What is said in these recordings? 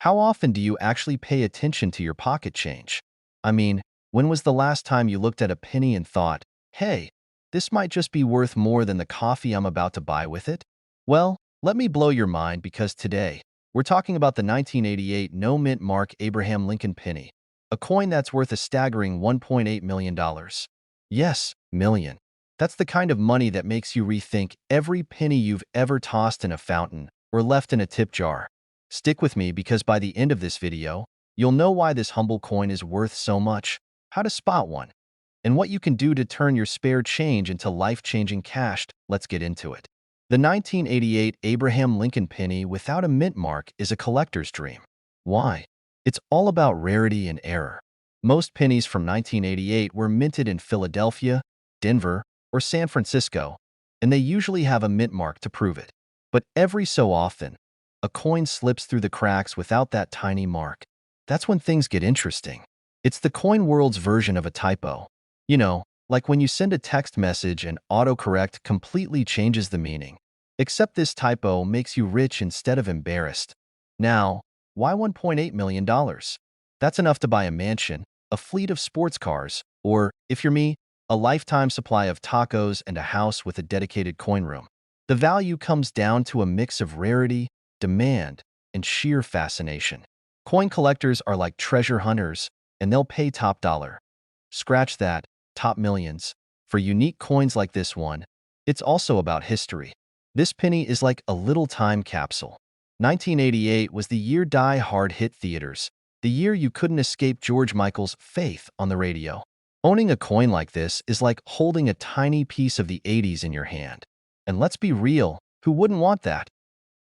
How often do you actually pay attention to your pocket change? I mean, when was the last time you looked at a penny and thought, hey, this might just be worth more than the coffee I'm about to buy with it? Well, let me blow your mind because today, we're talking about the 1988 no-mint mark Abraham Lincoln penny, a coin that's worth a staggering $1.8 million. Yes, million. That's the kind of money that makes you rethink every penny you've ever tossed in a fountain or left in a tip jar. Stick with me because by the end of this video, you'll know why this humble coin is worth so much, how to spot one, and what you can do to turn your spare change into life-changing cash. Let's get into it. The 1988 Abraham Lincoln penny without a mint mark is a collector's dream. Why? It's all about rarity and error. Most pennies from 1988 were minted in Philadelphia, Denver, or San Francisco, and they usually have a mint mark to prove it. But every so often, a coin slips through the cracks without that tiny mark. That's when things get interesting. It's the coin world's version of a typo. You know, like when you send a text message and autocorrect completely changes the meaning. Except this typo makes you rich instead of embarrassed. Now, why $1.8 million? That's enough to buy a mansion, a fleet of sports cars, or, if you're me, a lifetime supply of tacos and a house with a dedicated coin room. The value comes down to a mix of rarity, demand, and sheer fascination. Coin collectors are like treasure hunters, and they'll pay top dollar. Scratch that, top millions. For unique coins like this one, it's also about history. This penny is like a little time capsule. 1988 was the year Die Hard hit theaters, the year you couldn't escape George Michael's Faith on the radio. Owning a coin like this is like holding a tiny piece of the 80s in your hand. And let's be real, who wouldn't want that?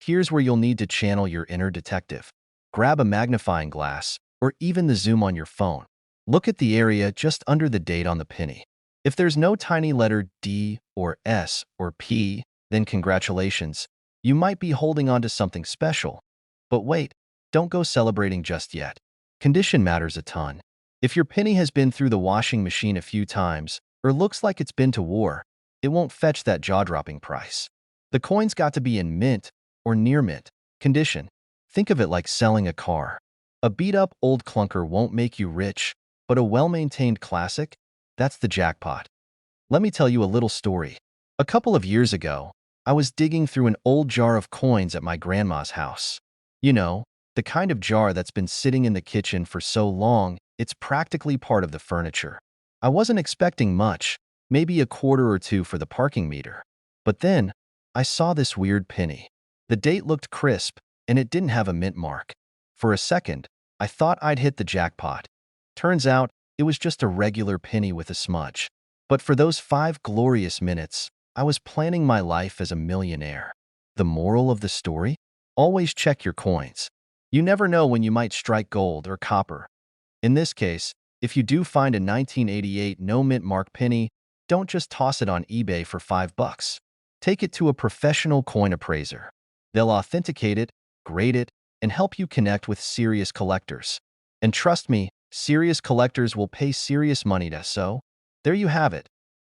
Here's where you'll need to channel your inner detective. Grab a magnifying glass, or even the zoom on your phone. Look at the area just under the date on the penny. If there's no tiny letter D or S or P, then congratulations, you might be holding on to something special. But wait, don't go celebrating just yet. Condition matters a ton. If your penny has been through the washing machine a few times, or looks like it's been to war, it won't fetch that jaw-dropping price. The coin's got to be in mint or near mint condition. Think of it like selling a car. A beat-up old clunker won't make you rich, but a well-maintained classic? That's the jackpot. Let me tell you a little story. A couple of years ago, I was digging through an old jar of coins at my grandma's house. You know, the kind of jar that's been sitting in the kitchen for so long, it's practically part of the furniture. I wasn't expecting much, maybe a quarter or two for the parking meter. But then, I saw this weird penny. The date looked crisp, and it didn't have a mint mark. For a second, I thought I'd hit the jackpot. Turns out, it was just a regular penny with a smudge. But for those 5 glorious minutes, I was planning my life as a millionaire. The moral of the story? Always check your coins. You never know when you might strike gold or copper. In this case, if you do find a 1988 no-mint mark penny, don't just toss it on eBay for $5. Take it to a professional coin appraiser. They'll authenticate it, grade it, and help you connect with serious collectors. And trust me, serious collectors will pay serious money to. So, there you have it.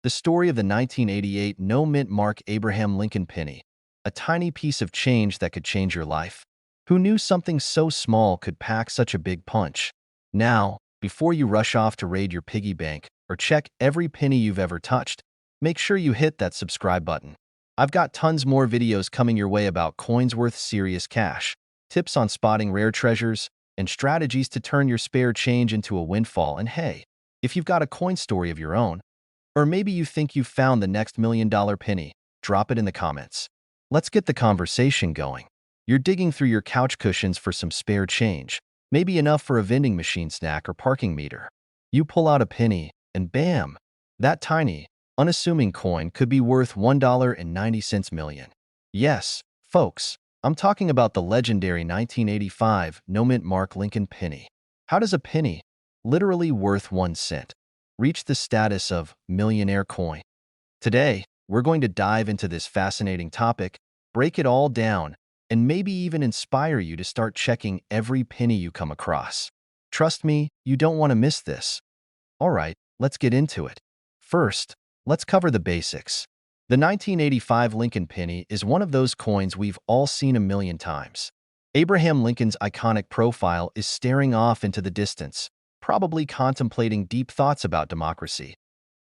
The story of the 1988 no-mint mark Abraham Lincoln penny. A tiny piece of change that could change your life. Who knew something so small could pack such a big punch? Now, before you rush off to raid your piggy bank or check every penny you've ever touched, make sure you hit that subscribe button. I've got tons more videos coming your way about coins worth serious cash, tips on spotting rare treasures, and strategies to turn your spare change into a windfall. And hey, if you've got a coin story of your own, or maybe you think you've found the next $1 million penny, drop it in the comments. Let's get the conversation going. You're digging through your couch cushions for some spare change, maybe enough for a vending machine snack or parking meter. You pull out a penny, and bam! That tiny, unassuming coin could be worth $1.90 million. Yes, folks, I'm talking about the legendary 1985 no-mint mark Lincoln penny. How does a penny, literally worth 1 cent, reach the status of millionaire coin? Today, we're going to dive into this fascinating topic, break it all down, and maybe even inspire you to start checking every penny you come across. Trust me, you don't want to miss this. All right, let's get into it. First, let's cover the basics. The 1985 Lincoln penny is one of those coins we've all seen a million times. Abraham Lincoln's iconic profile is staring off into the distance, probably contemplating deep thoughts about democracy.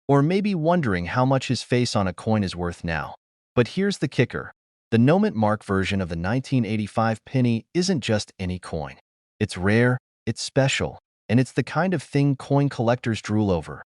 Or maybe wondering how much his face on a coin is worth now. But here's the kicker. The no-mint mark version of the 1985 penny isn't just any coin. It's rare, it's special, and it's the kind of thing coin collectors drool over.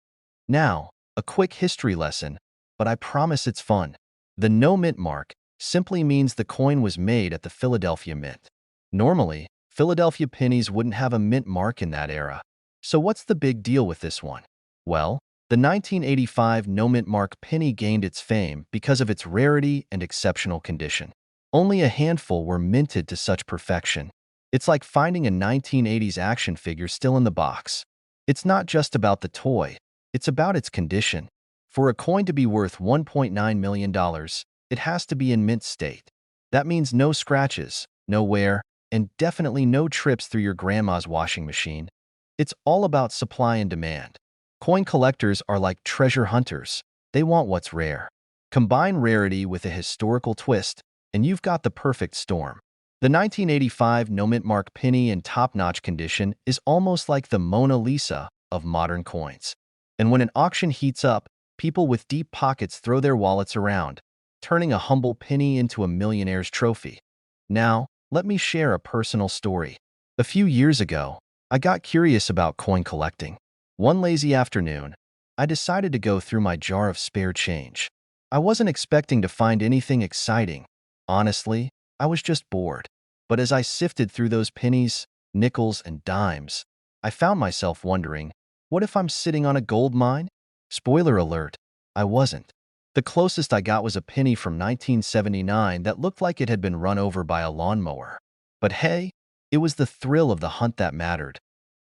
Now, a quick history lesson, but I promise it's fun. The no-mint mark simply means the coin was made at the Philadelphia Mint. Normally, Philadelphia pennies wouldn't have a mint mark in that era. So what's the big deal with this one? Well, the 1985 no-mint mark penny gained its fame because of its rarity and exceptional condition. Only a handful were minted to such perfection. It's like finding a 1980s action figure still in the box. It's not just about the toy, it's about its condition. For a coin to be worth $1.9 million, it has to be in mint state. That means no scratches, no wear, and definitely no trips through your grandma's washing machine. It's all about supply and demand. Coin collectors are like treasure hunters. They want what's rare. Combine rarity with a historical twist, and you've got the perfect storm. The 1985 no-mint mark penny in top-notch condition is almost like the Mona Lisa of modern coins. And when an auction heats up, people with deep pockets throw their wallets around, turning a humble penny into a millionaire's trophy. Now, let me share a personal story. A few years ago, I got curious about coin collecting. One lazy afternoon, I decided to go through my jar of spare change. I wasn't expecting to find anything exciting. Honestly, I was just bored. But as I sifted through those pennies, nickels, and dimes, I found myself wondering, what if I'm sitting on a gold mine? Spoiler alert, I wasn't. The closest I got was a penny from 1979 that looked like it had been run over by a lawnmower. But hey, it was the thrill of the hunt that mattered.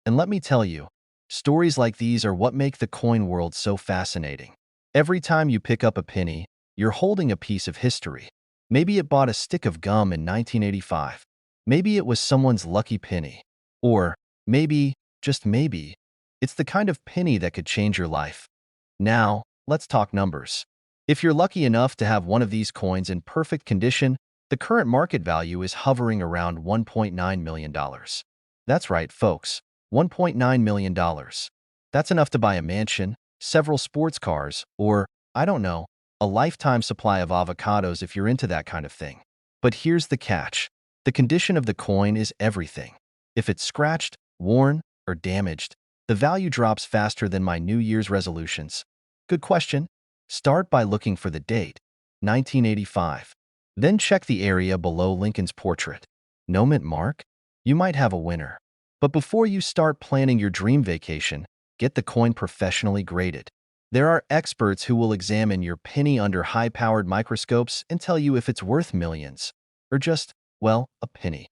And let me tell you, stories like these are what make the coin world so fascinating. Every time you pick up a penny, you're holding a piece of history. Maybe it bought a stick of gum in 1985. Maybe it was someone's lucky penny. Or maybe, just maybe, it's the kind of penny that could change your life. Now, let's talk numbers. If you're lucky enough to have one of these coins in perfect condition, the current market value is hovering around $1.9 million. That's right, folks. $1.9 million. That's enough to buy a mansion, several sports cars, or, I don't know, a lifetime supply of avocados if you're into that kind of thing. But here's the catch. The condition of the coin is everything. If it's scratched, worn, or damaged, the value drops faster than my New Year's resolutions. Good question. Start by looking for the date, 1985. Then check the area below Lincoln's portrait. No mint mark? You might have a winner. But before you start planning your dream vacation, get the coin professionally graded. There are experts who will examine your penny under high-powered microscopes and tell you if it's worth millions, or just, well, a penny.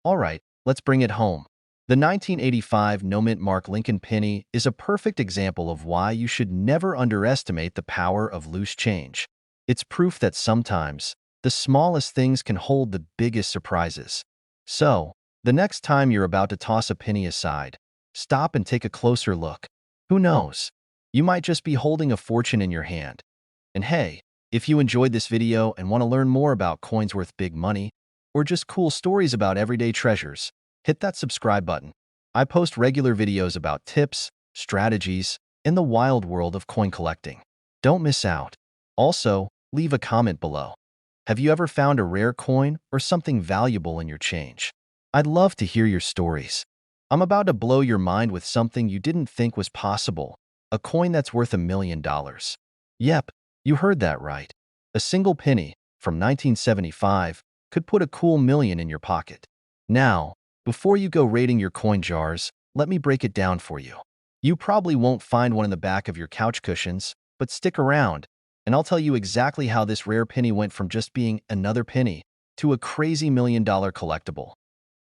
All right, let's bring it home. The 1985 no-mint mark Lincoln penny is a perfect example of why you should never underestimate the power of loose change. It's proof that sometimes, the smallest things can hold the biggest surprises. So, the next time you're about to toss a penny aside, stop and take a closer look. Who knows? You might just be holding a fortune in your hand. And hey, if you enjoyed this video and want to learn more about coins worth big money, or just cool stories about everyday treasures, hit that subscribe button. I post regular videos about tips, strategies, and the wild world of coin collecting. Don't miss out. Also, leave a comment below. Have you ever found a rare coin or something valuable in your change? I'd love to hear your stories. I'm about to blow your mind with something you didn't think was possible. A coin that's worth $1 million. Yep, you heard that right. A single penny, from 1975, could put a cool million in your pocket. Now, before you go raiding your coin jars, let me break it down for you. You probably won't find one in the back of your couch cushions, but stick around, and I'll tell you exactly how this rare penny went from just being another penny to a crazy $1 million collectible.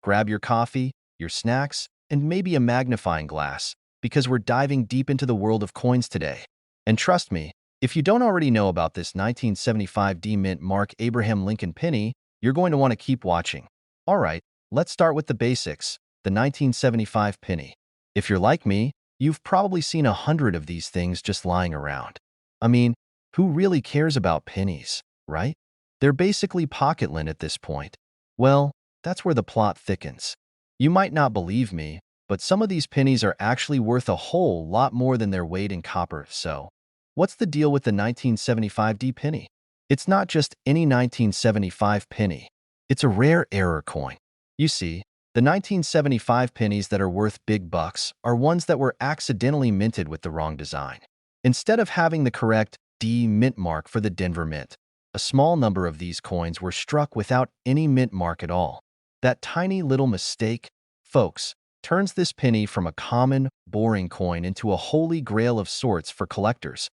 Grab your coffee, your snacks, and maybe a magnifying glass, because we're diving deep into the world of coins today. And trust me, if you don't already know about this 1975 D-Mint Mark Abraham Lincoln penny, you're going to want to keep watching. All right, let's start with the basics, the 1975 penny. If you're like me, you've probably seen 100 of these things just lying around. I mean, who really cares about pennies, right? They're basically pocket lint at this point. Well, that's where the plot thickens. You might not believe me, but some of these pennies are actually worth a whole lot more than their weight in copper. So, what's the deal with the 1975D penny? It's not just any 1975 penny. It's a rare error coin. You see, the 1975 pennies that are worth big bucks are ones that were accidentally minted with the wrong design. Instead of having the correct D mint mark for the Denver Mint, a small number of these coins were struck without any mint mark at all. That tiny little mistake, folks, turns this penny from a common, boring coin into a holy grail of sorts for collectors.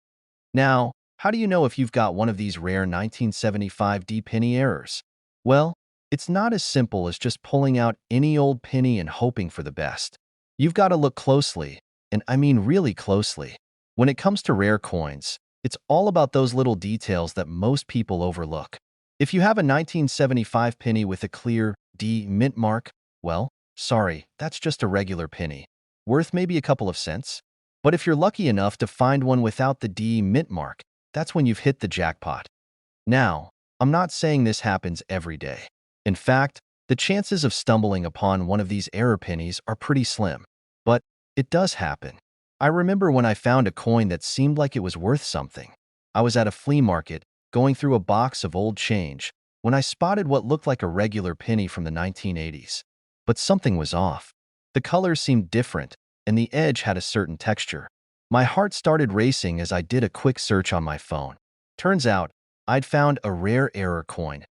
Now, how do you know if you've got one of these rare 1975D penny errors? Well, it's not as simple as just pulling out any old penny and hoping for the best. You've got to look closely, and I mean really closely. When it comes to rare coins, it's all about those little details that most people overlook. If you have a 1975 penny with a clear D mint mark, well, sorry, that's just a regular penny, worth maybe a couple of cents. But if you're lucky enough to find one without the D mint mark, that's when you've hit the jackpot. Now, I'm not saying this happens every day. In fact, the chances of stumbling upon one of these error pennies are pretty slim. But it does happen. I remember when I found a coin that seemed like it was worth something. I was at a flea market, going through a box of old change, when I spotted what looked like a regular penny from the 1980s. But something was off. The colors seemed different, and the edge had a certain texture. My heart started racing as I did a quick search on my phone. Turns out, I'd found a rare error coin,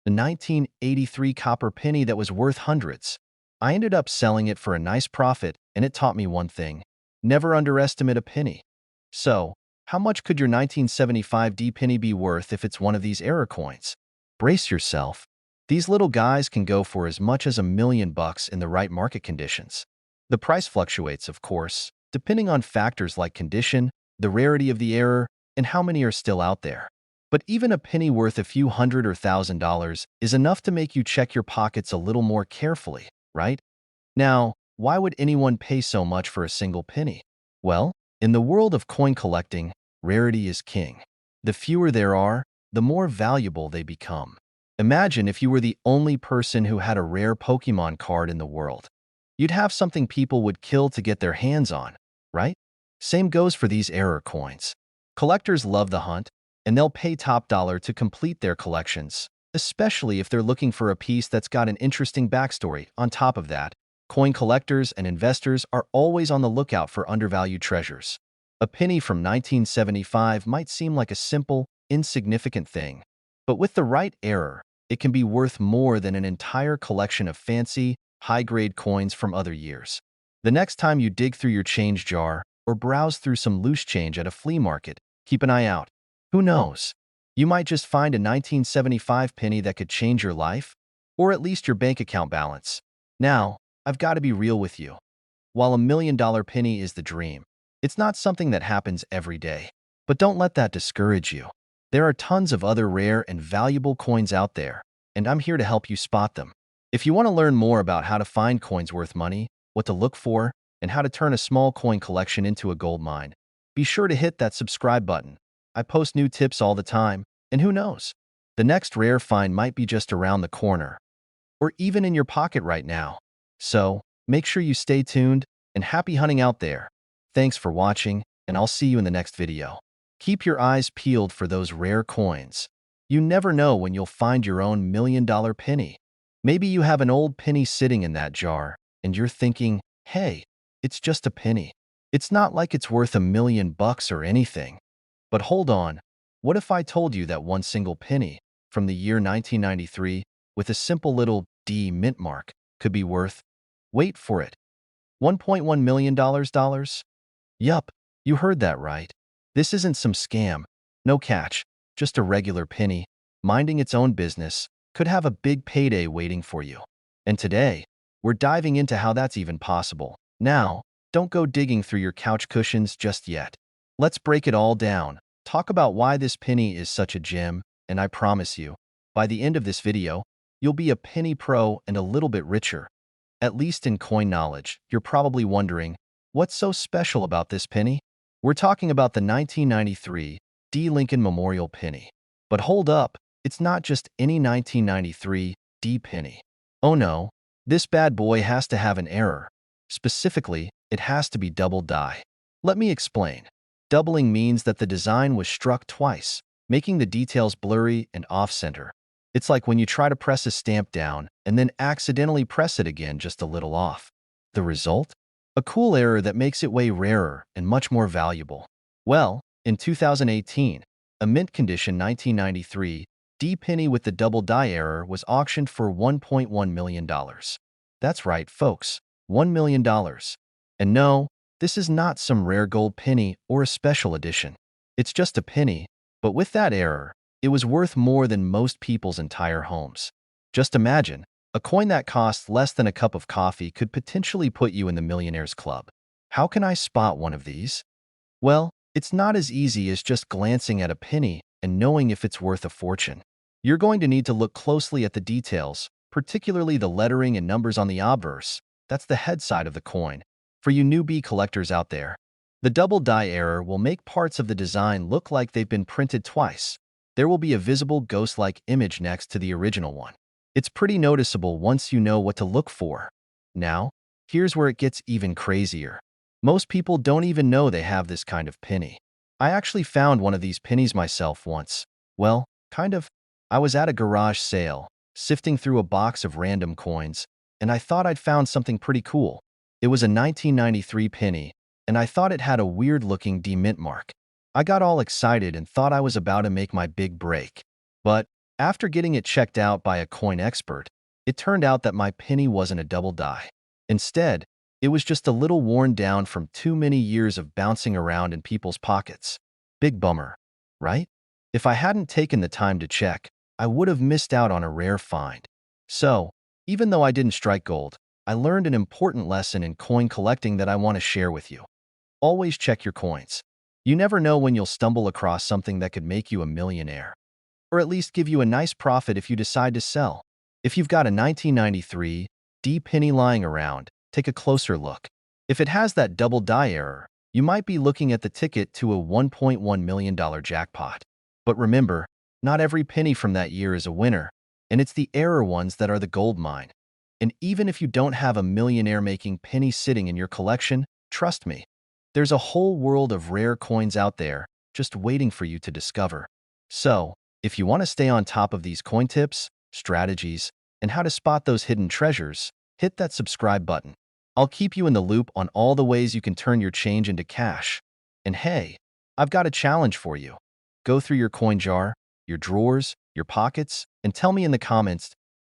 a 1983 copper penny that was worth hundreds. I ended up selling it for a nice profit, and it taught me one thing: never underestimate a penny. So, how much could your 1975D penny be worth if it's one of these error coins? Brace yourself. These little guys can go for as much as $1 million in the right market conditions. The price fluctuates, of course, depending on factors like condition, the rarity of the error, and how many are still out there. But even a penny worth a few hundred or $1,000 is enough to make you check your pockets a little more carefully, right? Now, why would anyone pay so much for a single penny? Well, in the world of coin collecting, rarity is king. The fewer there are, the more valuable they become. Imagine if you were the only person who had a rare Pokemon card in the world. You'd have something people would kill to get their hands on, right? Same goes for these error coins. Collectors love the hunt, and they'll pay top dollar to complete their collections, especially if they're looking for a piece that's got an interesting backstory. On top of that, coin collectors and investors are always on the lookout for undervalued treasures. A penny from 1975 might seem like a simple, insignificant thing, but with the right error, it can be worth more than an entire collection of fancy, high-grade coins from other years. The next time you dig through your change jar or browse through some loose change at a flea market, keep an eye out. Who knows? You might just find a 1975 penny that could change your life, or at least your bank account balance. Now, I've got to be real with you. While $1 million penny is the dream, it's not something that happens every day. But don't let that discourage you. There are tons of other rare and valuable coins out there, and I'm here to help you spot them. If you want to learn more about how to find coins worth money, what to look for, and how to turn a small coin collection into a gold mine, be sure to hit that subscribe button. I post new tips all the time, and who knows? The next rare find might be just around the corner, or even in your pocket right now. So, make sure you stay tuned, and happy hunting out there. Thanks for watching, and I'll see you in the next video. Keep your eyes peeled for those rare coins. You never know when you'll find your own $1 million penny. Maybe you have an old penny sitting in that jar, and you're thinking, hey, it's just a penny. It's not like it's worth $1 million or anything. But hold on, what if I told you that one single penny from the year 1993 with a simple little D mint mark could be worth, wait for it, $1.1 million? Yup, you heard that right. This isn't some scam, no catch, just a regular penny, minding its own business, could have a big payday waiting for you. And today, we're diving into how that's even possible. Now, don't go digging through your couch cushions just yet. Let's break it all down, talk about why this penny is such a gem, and I promise you, by the end of this video, you'll be a penny pro and a little bit richer. At least in coin knowledge, you're probably wondering, what's so special about this penny? We're talking about the 1993 D. Lincoln Memorial penny. But hold up, it's not just any 1993 D penny. Oh no, this bad boy has to have an error. Specifically, it has to be double die. Let me explain. Doubling means that the design was struck twice, making the details blurry and off-center. It's like when you try to press a stamp down and then accidentally press it again just a little off. The result? A cool error that makes it way rarer and much more valuable. Well, in 2018, a mint condition 1993 D penny with the double die error was auctioned for $1.1 million. That's right, folks, $1 million. And no, this is not some rare gold penny or a special edition. It's just a penny, but with that error, it was worth more than most people's entire homes. Just imagine, a coin that costs less than a cup of coffee could potentially put you in the millionaires club. How can I spot one of these? Well, it's not as easy as just glancing at a penny and knowing if it's worth a fortune. You're going to need to look closely at the details, particularly the lettering and numbers on the obverse. That's the head side of the coin. For you newbie collectors out there, the double die error will make parts of the design look like they've been printed twice. There will be a visible ghost-like image next to the original one. It's pretty noticeable once you know what to look for. Now, here's where it gets even crazier. Most people don't even know they have this kind of penny. I actually found one of these pennies myself once. Well, kind of. I was at a garage sale, sifting through a box of random coins, and I thought I'd found something pretty cool. It was a 1993 penny, and I thought it had a weird-looking D-mint mark. I got all excited and thought I was about to make my big break. But after getting it checked out by a coin expert, it turned out that my penny wasn't a double die. Instead, it was just a little worn down from too many years of bouncing around in people's pockets. Big bummer, right? If I hadn't taken the time to check, I would have missed out on a rare find. So, even though I didn't strike gold, I learned an important lesson in coin collecting that I want to share with you. Always check your coins. You never know when you'll stumble across something that could make you a millionaire. Or at least give you a nice profit if you decide to sell. If you've got a 1993 D penny lying around, take a closer look. If it has that double die error, you might be looking at the ticket to a $1.1 million jackpot. But remember, not every penny from that year is a winner, and it's the error ones that are the gold mine. And even if you don't have a millionaire-making penny sitting in your collection, trust me, there's a whole world of rare coins out there just waiting for you to discover. So, if you want to stay on top of these coin tips, strategies, and how to spot those hidden treasures, hit that subscribe button. I'll keep you in the loop on all the ways you can turn your change into cash. And hey, I've got a challenge for you. Go through your coin jar, your drawers, your pockets, and tell me in the comments,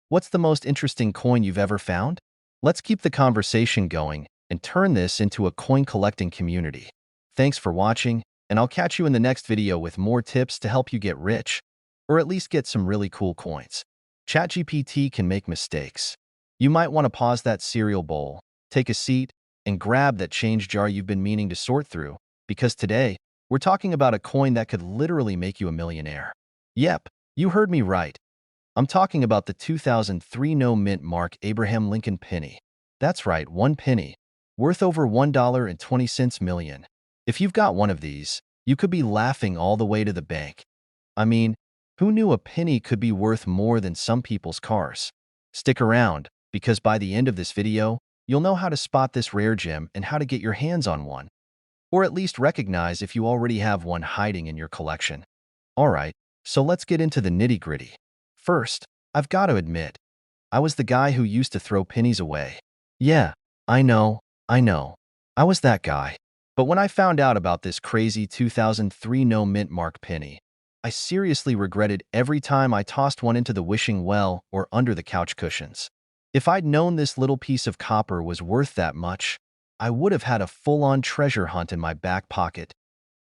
what's the most interesting coin you've ever found? Let's keep the conversation going and turn this into a coin collecting community. Thanks for watching, and I'll catch you in the next video with more tips to help you get rich, or at least get some really cool coins. ChatGPT can make mistakes. You might want to pause that cereal bowl, take a seat, and grab that change jar you've been meaning to sort through, because today, we're talking about a coin that could literally make you a millionaire. Yep, you heard me right. I'm talking about the 2003 no-mint mark Abraham Lincoln penny. That's right, one penny, worth over $1.20 million. If you've got one of these, you could be laughing all the way to the bank. I mean, who knew a penny could be worth more than some people's cars? Stick around, because by the end of this video, you'll know how to spot this rare gem and how to get your hands on one. Or at least recognize if you already have one hiding in your collection. Alright, so let's get into the nitty-gritty. First, I've got to admit, I was the guy who used to throw pennies away. Yeah, I know. I was that guy. But when I found out about this crazy 2003 no-mint mark penny, I seriously regretted every time I tossed one into the wishing well or under the couch cushions. If I'd known this little piece of copper was worth that much, I would have had a full-on treasure hunt in my back pocket.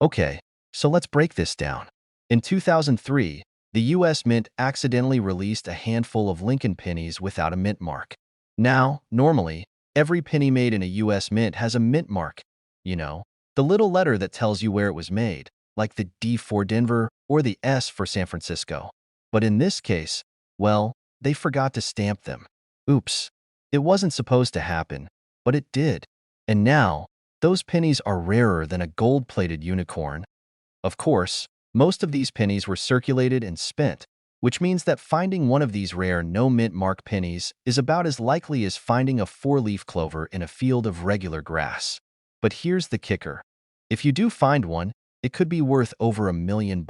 Okay, so let's break this down. In 2003, the US Mint accidentally released a handful of Lincoln pennies without a mint mark. Now, normally, every penny made in a US Mint has a mint mark. You know, the little letter that tells you where it was made, like the D for Denver or the S for San Francisco. But in this case, well, they forgot to stamp them. Oops. It wasn't supposed to happen, but it did. And now, those pennies are rarer than a gold-plated unicorn. Of course, most of these pennies were circulated and spent, which means that finding one of these rare no-mint mark pennies is about as likely as finding a four-leaf clover in a field of regular grass. But here's the kicker. If you do find one, it could be worth over $1 million.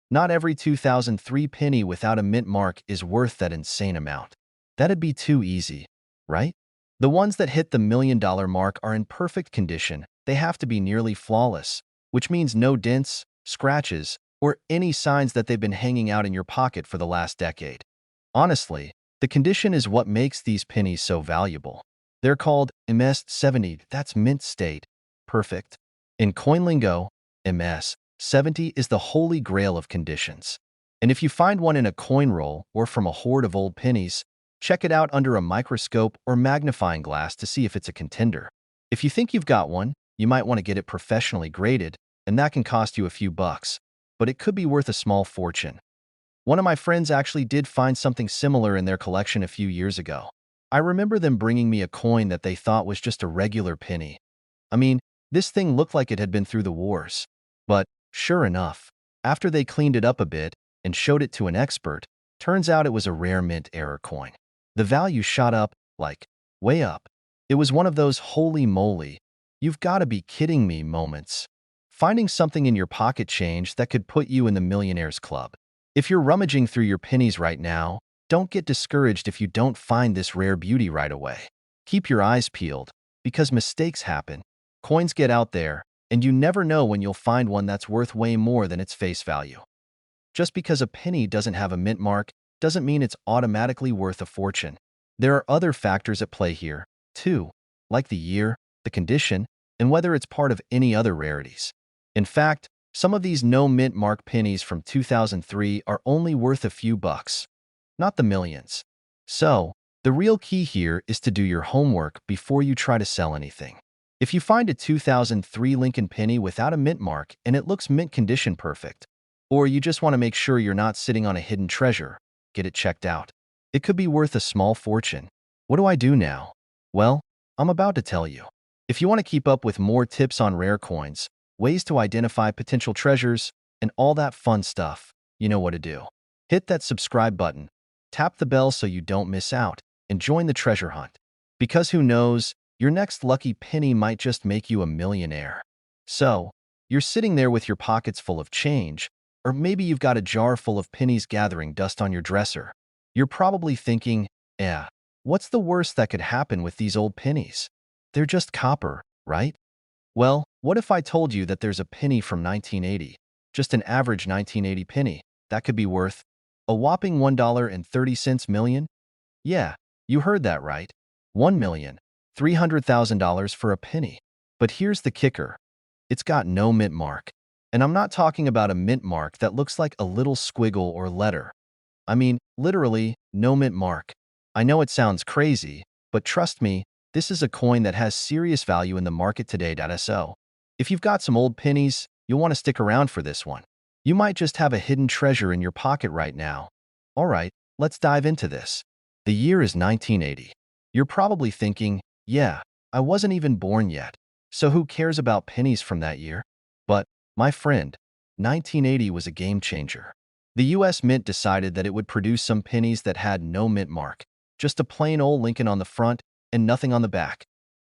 Not every 2003 penny without a mint mark is worth that insane amount. That'd be too easy, right? The ones that hit the $1 million mark are in perfect condition. They have to be nearly flawless, which means no dents, scratches, or any signs that they've been hanging out in your pocket for the last decade. Honestly, the condition is what makes these pennies so valuable. They're called MS-70, that's mint state. Perfect. In coin lingo, MS-70 is the holy grail of conditions. And if you find one in a coin roll or from a hoard of old pennies, check it out under a microscope or magnifying glass to see if it's a contender. If you think you've got one, you might want to get it professionally graded, and that can cost you a few bucks, but it could be worth a small fortune. One of my friends actually did find something similar in their collection a few years ago. I remember them bringing me a coin that they thought was just a regular penny. I mean, this thing looked like it had been through the wars. But, sure enough, after they cleaned it up a bit and showed it to an expert, turns out it was a rare mint error coin. The value shot up, like, way up. It was one of those holy moly, you've got to be kidding me moments. Finding something in your pocket change that could put you in the millionaires club. If you're rummaging through your pennies right now, don't get discouraged if you don't find this rare beauty right away. Keep your eyes peeled, because mistakes happen. Coins get out there, and you never know when you'll find one that's worth way more than its face value. Just because a penny doesn't have a mint mark doesn't mean it's automatically worth a fortune. There are other factors at play here, too, like the year, the condition, and whether it's part of any other rarities. In fact, some of these no-mint mark pennies from 2003 are only worth a few bucks, not the millions. So, the real key here is to do your homework before you try to sell anything. If you find a 2003 Lincoln penny without a mint mark and it looks mint condition perfect, or you just want to make sure you're not sitting on a hidden treasure, get it checked out. It could be worth a small fortune. What do I do now? Well, I'm about to tell you. If you want to keep up with more tips on rare coins, ways to identify potential treasures, and all that fun stuff, you know what to do. Hit that subscribe button, tap the bell so you don't miss out, and join the treasure hunt. Because who knows, your next lucky penny might just make you a millionaire. So, you're sitting there with your pockets full of change, or maybe you've got a jar full of pennies gathering dust on your dresser. You're probably thinking, what's the worst that could happen with these old pennies? They're just copper, right? Well, what if I told you that there's a penny from 1980, just an average 1980 penny, that could be worth a whopping $1.30 million? Yeah, you heard that right. $1,300,000 for a penny. But here's the kicker. It's got no mint mark. And I'm not talking about a mint mark that looks like a little squiggle or letter. I mean, literally, no mint mark. I know it sounds crazy, but trust me, this is a coin that has serious value in the market today. So, if you've got some old pennies, you'll want to stick around for this one. You might just have a hidden treasure in your pocket right now. All right, let's dive into this. The year is 1980. You're probably thinking, yeah, I wasn't even born yet, so who cares about pennies from that year? But, my friend, 1980 was a game changer. The US Mint decided that it would produce some pennies that had no mint mark, just a plain old Lincoln on the front and nothing on the back.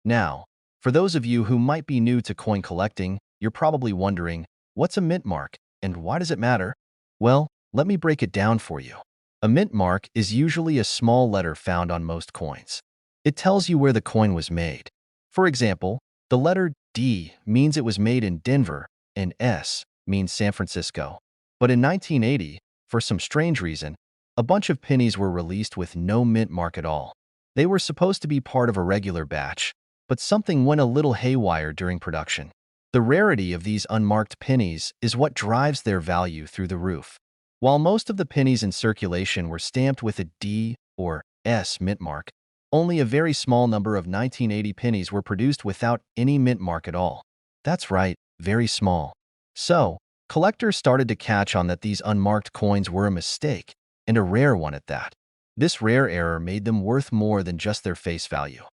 Now, for those of you who might be new to coin collecting, you're probably wondering, what's a mint mark and why does it matter? Well, let me break it down for you. A mint mark is usually a small letter found on most coins. It tells you where the coin was made. For example, the letter D means it was made in Denver, and S means San Francisco. But in 1980, for some strange reason, a bunch of pennies were released with no mint mark at all. They were supposed to be part of a regular batch, but something went a little haywire during production. The rarity of these unmarked pennies is what drives their value through the roof. While most of the pennies in circulation were stamped with a D or S mint mark, only a very small number of 1980 pennies were produced without any mint mark at all. That's right, very small. So, collectors started to catch on that these unmarked coins were a mistake, and a rare one at that. This rare error made them worth more than just their face value.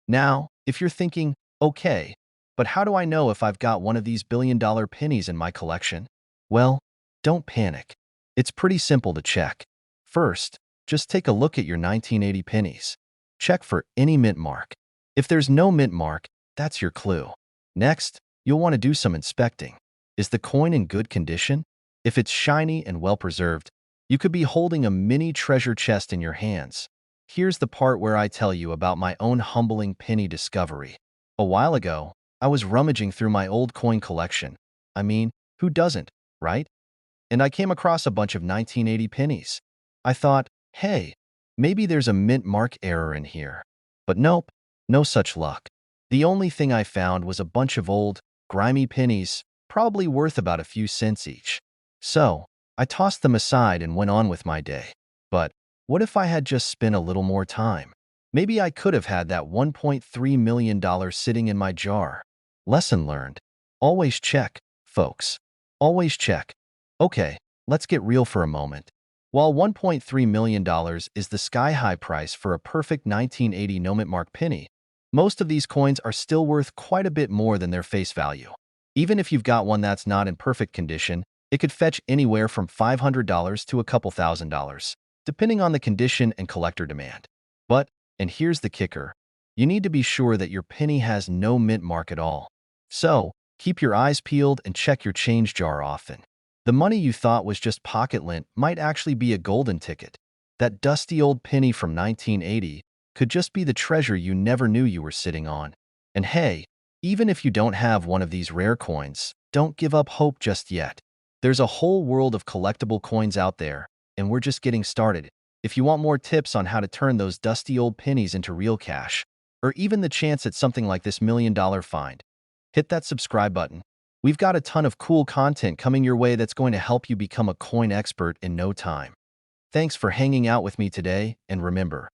Now, if you're thinking, okay, but how do I know if I've got one of these billion-dollar pennies in my collection? Well, don't panic. It's pretty simple to check. First, just take a look at your 1980 pennies. Check for any mint mark. If there's no mint mark, that's your clue. Next, you'll want to do some inspecting. Is the coin in good condition? If it's shiny and well-preserved, you could be holding a mini treasure chest in your hands. Here's the part where I tell you about my own humbling penny discovery. A while ago, I was rummaging through my old coin collection. I mean, who doesn't, right? And I came across a bunch of 1980 pennies. I thought, hey, maybe there's a mint mark error in here. But nope, no such luck. The only thing I found was a bunch of old, grimy pennies, probably worth about a few cents each. So, I tossed them aside and went on with my day. But what if I had just spent a little more time? Maybe I could have had that $1.3 million sitting in my jar. Lesson learned. Always check, folks. Always check. Okay, let's get real for a moment. While $1.3 million is the sky-high price for a perfect 1980 no-mint mark penny, most of these coins are still worth quite a bit more than their face value. Even if you've got one that's not in perfect condition, it could fetch anywhere from $500 to a couple $1,000s, depending on the condition and collector demand. But, and here's the kicker, you need to be sure that your penny has no mint mark at all. So, keep your eyes peeled and check your change jar often. The money you thought was just pocket lint might actually be a golden ticket. That dusty old penny from 1980 could just be the treasure you never knew you were sitting on. And hey, even if you don't have one of these rare coins, don't give up hope just yet. There's a whole world of collectible coins out there, and we're just getting started. If you want more tips on how to turn those dusty old pennies into real cash, or even the chance at something like this $1 million find, hit that subscribe button. We've got a ton of cool content coming your way that's going to help you become a coin expert in no time. Thanks for hanging out with me today, and remember,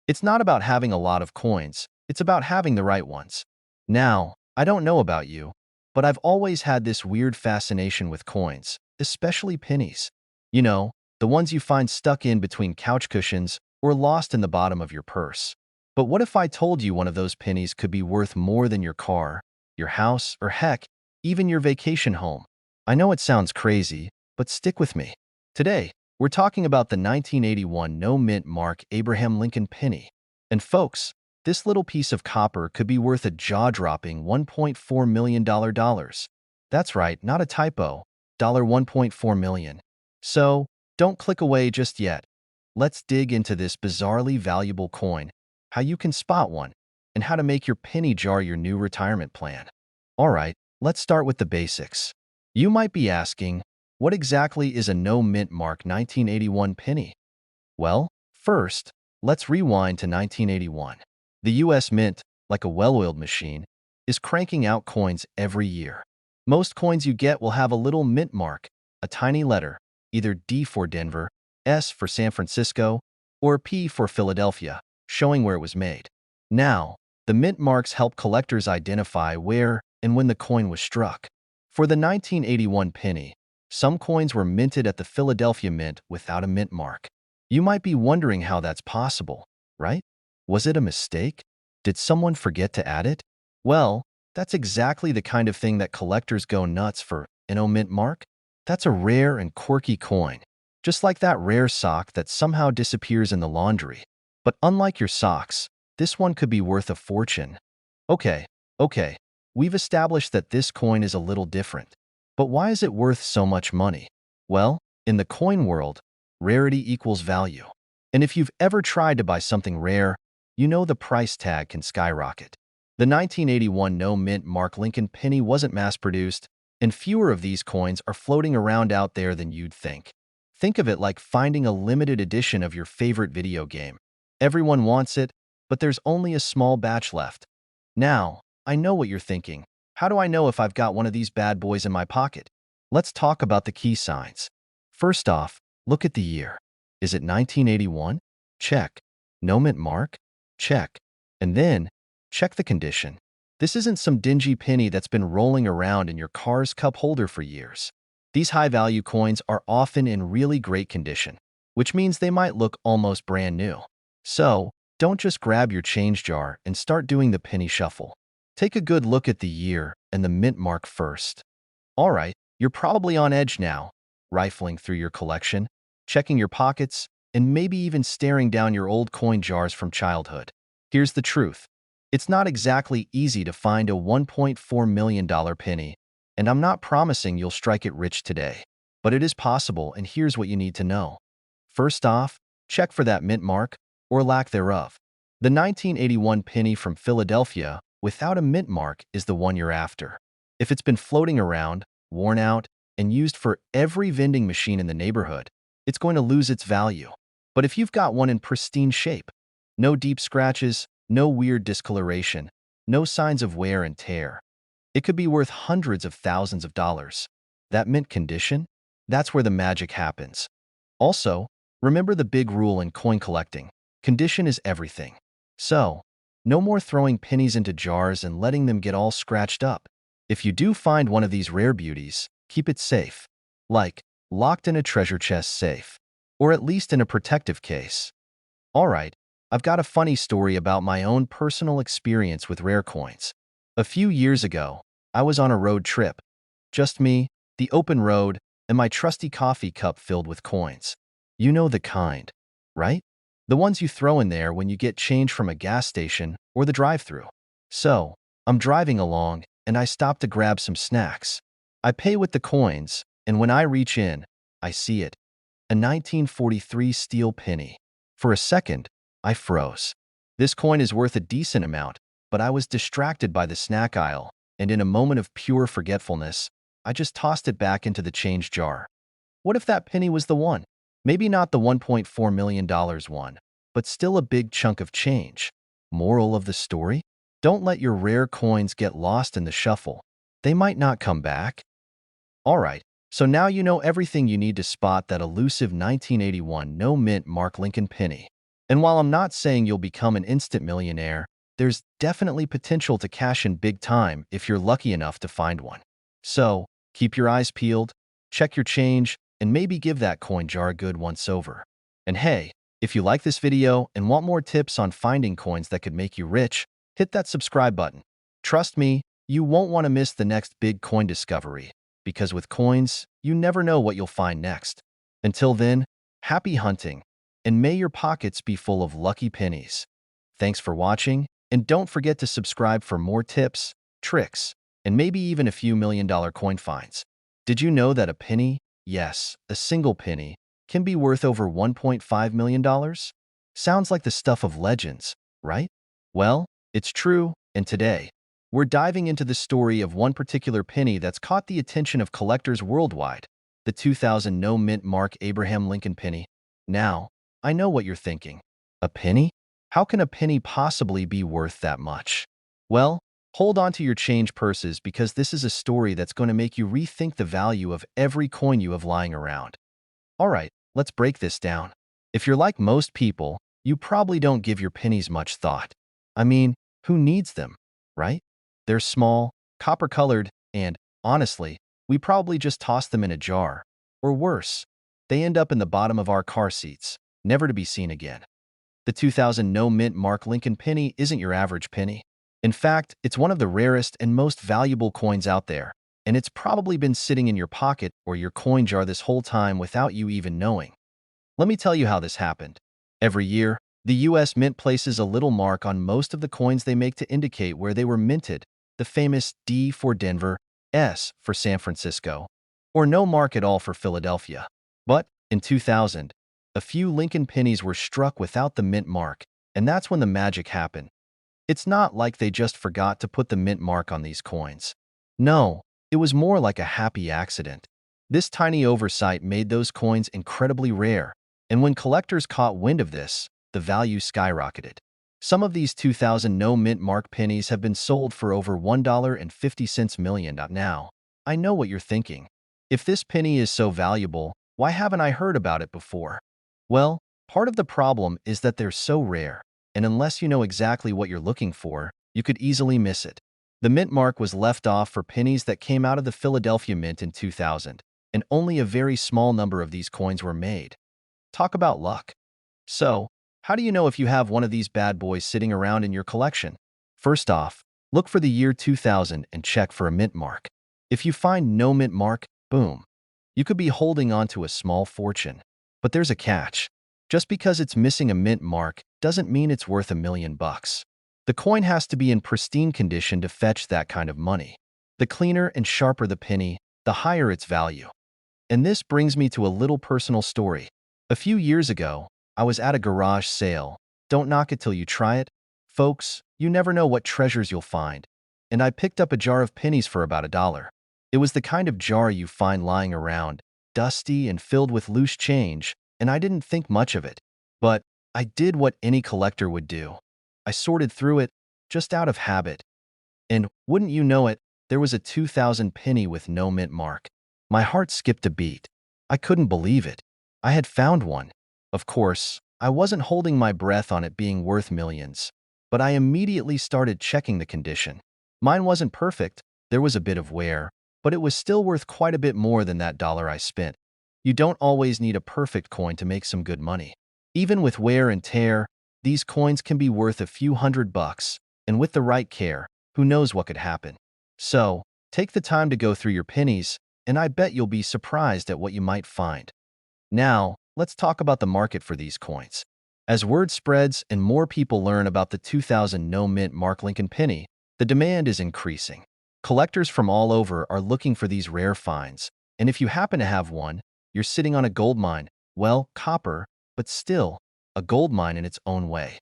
it's not about having a lot of coins, it's about having the right ones. Now, I don't know about you, but I've always had this weird fascination with coins, especially pennies. You know, the ones you find stuck in between couch cushions or lost in the bottom of your purse. But what if I told you one of those pennies could be worth more than your car, your house, or heck, even your vacation home? I know it sounds crazy, but stick with me. Today, we're talking about the 1981 no-mint mark Abraham Lincoln penny. And folks, this little piece of copper could be worth a jaw-dropping $1.4 million. That's right, not a typo, $1.4 million. So, don't click away just yet. Let's dig into this bizarrely valuable coin, how you can spot one, and how to make your penny jar your new retirement plan. All right, let's start with the basics. You might be asking, what exactly is a no-mint mark 1981 penny? Well, first, let's rewind to 1981. The U.S. Mint, like a well-oiled machine, is cranking out coins every year. Most coins you get will have a little mint mark, a tiny letter, either D for Denver, S for San Francisco, or P for Philadelphia, showing where it was made. Now, the mint marks help collectors identify where and when the coin was struck. For the 1981 penny, some coins were minted at the Philadelphia Mint without a mint mark. You might be wondering how that's possible, right? Was it a mistake? Did someone forget to add it? Well, that's exactly the kind of thing that collectors go nuts for. No mint mark? That's a rare and quirky coin, just like that rare sock that somehow disappears in the laundry. But unlike your socks, this one could be worth a fortune. Okay, we've established that this coin is a little different. But why is it worth so much money? Well, in the coin world, rarity equals value. And if you've ever tried to buy something rare, you know the price tag can skyrocket. The 1981 no-mint mark Lincoln penny wasn't mass-produced, and fewer of these coins are floating around out there than you'd think. Think of it like finding a limited edition of your favorite video game. Everyone wants it, but there's only a small batch left. Now, I know what you're thinking. How do I know if I've got one of these bad boys in my pocket? Let's talk about the key signs. First off, look at the year. Is it 1981? Check. No mint mark? Check. And then, check the condition. This isn't some dingy penny that's been rolling around in your car's cup holder for years. These high-value coins are often in really great condition, which means they might look almost brand new. So, don't just grab your change jar and start doing the penny shuffle. Take a good look at the year and the mint mark first. All right, you're probably on edge now. rifling through your collection, checking your pockets, and maybe even staring down your old coin jars from childhood. Here's the truth. It's not exactly easy to find a $1.4 million penny, and I'm not promising you'll strike it rich today. But it is possible, and here's what you need to know. First off, check for that mint mark, or lack thereof. The 1981 penny from Philadelphia without a mint mark is the one you're after. If it's been floating around, worn out, and used for every vending machine in the neighborhood, it's going to lose its value. But if you've got one in pristine shape, no deep scratches, no weird discoloration, no signs of wear and tear, it could be worth hundreds of thousands of dollars. That mint condition? That's where the magic happens. Also, remember the big rule in coin collecting. Condition is everything. So, no more throwing pennies into jars and letting them get all scratched up. If you do find one of these rare beauties, keep it safe. Like, locked in a treasure chest safe. Or at least in a protective case. Alright, I've got a funny story about my own personal experience with rare coins. A few years ago, I was on a road trip. Just me, the open road, and my trusty coffee cup filled with coins. You know the kind, right? The ones you throw in there when you get change from a gas station or the drive-thru. So, I'm driving along, and I stop to grab some snacks. I pay with the coins, and when I reach in, I see it. A 1943 steel penny. For a second, I froze. This coin is worth a decent amount, but I was distracted by the snack aisle, and in a moment of pure forgetfulness, I just tossed it back into the change jar. What if that penny was the one? Maybe not the $1.4 million one, but still a big chunk of change. Moral of the story? Don't let your rare coins get lost in the shuffle. They might not come back. Alright, so now you know everything you need to spot that elusive 1981 no-mint Mark Lincoln penny. And while I'm not saying you'll become an instant millionaire, there's definitely potential to cash in big time if you're lucky enough to find one. So, keep your eyes peeled, check your change, and maybe give that coin jar a good once-over. And hey, if you like this video and want more tips on finding coins that could make you rich, hit that subscribe button. Trust me, you won't want to miss the next big coin discovery, because with coins, you never know what you'll find next. Until then, happy hunting, and may your pockets be full of lucky pennies. Thanks for watching, and don't forget to subscribe for more tips, tricks, and maybe even a few million-dollar coin finds. Did you know that a penny, yes, a single penny, can be worth over $1.5 million? Sounds like the stuff of legends, right? Well, it's true, and today, we're diving into the story of one particular penny that's caught the attention of collectors worldwide, the 2000 no-mint Mark Abraham Lincoln penny. Now, I know what you're thinking. A penny? How can a penny possibly be worth that much? Well, hold on to your change purses because this is a story that's going to make you rethink the value of every coin you have lying around. Alright, let's break this down. If you're like most people, you probably don't give your pennies much thought. I mean, who needs them, right? They're small, copper-colored, and, honestly, we probably just toss them in a jar. Or worse, they end up in the bottom of our car seats, never to be seen again. The 2000 no-mint Mark Lincoln penny isn't your average penny. In fact, it's one of the rarest and most valuable coins out there, and it's probably been sitting in your pocket or your coin jar this whole time without you even knowing. Let me tell you how this happened. Every year, the U.S. Mint places a little mark on most of the coins they make to indicate where they were minted, the famous D for Denver, S for San Francisco, or no mark at all for Philadelphia. But, in 2000, a few Lincoln pennies were struck without the mint mark, and that's when the magic happened. It's not like they just forgot to put the mint mark on these coins. No, it was more like a happy accident. This tiny oversight made those coins incredibly rare, and when collectors caught wind of this, the value skyrocketed. Some of these 2000 no-mint mark pennies have been sold for over $1.50 million now. I know what you're thinking. If this penny is so valuable, why haven't I heard about it before? Well, part of the problem is that they're so rare, and unless you know exactly what you're looking for, you could easily miss it. The mint mark was left off for pennies that came out of the Philadelphia Mint in 2000, and only a very small number of these coins were made. Talk about luck. So, how do you know if you have one of these bad boys sitting around in your collection? First off, look for the year 2000 and check for a mint mark. If you find no mint mark, boom. You could be holding on to a small fortune. But there's a catch. Just because it's missing a mint mark doesn't mean it's worth $1 million. The coin has to be in pristine condition to fetch that kind of money. The cleaner and sharper the penny, the higher its value. And this brings me to a little personal story. A few years ago, I was at a garage sale. Don't knock it till you try it. Folks, you never know what treasures you'll find. And I picked up a jar of pennies for about $1. It was the kind of jar you find lying around, dusty and filled with loose change, and I didn't think much of it. But I did what any collector would do. I sorted through it, just out of habit. And wouldn't you know it, there was a 2000 penny with no mint mark. My heart skipped a beat. I couldn't believe it. I had found one. Of course, I wasn't holding my breath on it being worth millions, but I immediately started checking the condition. Mine wasn't perfect, there was a bit of wear, but it was still worth quite a bit more than that dollar I spent. You don't always need a perfect coin to make some good money. Even with wear and tear, these coins can be worth a few $100, and with the right care, who knows what could happen. So, take the time to go through your pennies, and I bet you'll be surprised at what you might find. Now, let's talk about the market for these coins. As word spreads and more people learn about the 2000 no mint mark Lincoln penny, the demand is increasing. Collectors from all over are looking for these rare finds, and if you happen to have one, you're sitting on a gold mine. Well, copper, but still, a gold mine in its own way.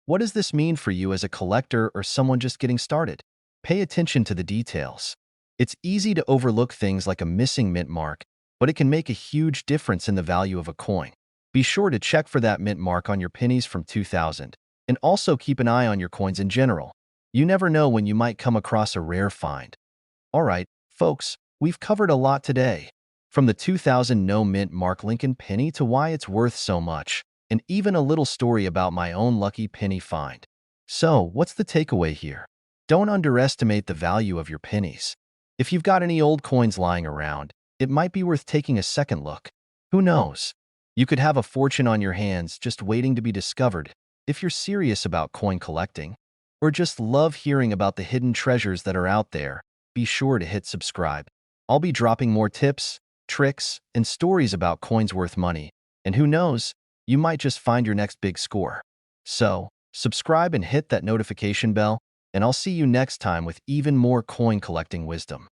What does this mean for you as a collector or someone just getting started? Pay attention to the details. It's easy to overlook things like a missing mint mark, but it can make a huge difference in the value of a coin. Be sure to check for that mint mark on your pennies from 2000, and also keep an eye on your coins in general. You never know when you might come across a rare find. Alright, folks, we've covered a lot today. From the 2000 no mint mark Lincoln penny to why it's worth so much, and even a little story about my own lucky penny find. So, what's the takeaway here? Don't underestimate the value of your pennies. If you've got any old coins lying around, it might be worth taking a second look. Who knows? You could have a fortune on your hands just waiting to be discovered if you're serious about coin collecting, or just love hearing about the hidden treasures that are out there. Be sure to hit subscribe. I'll be dropping more tips, tricks, and stories about coins worth money, and who knows, you might just find your next big score. So, subscribe and hit that notification bell, and I'll see you next time with even more coin collecting wisdom.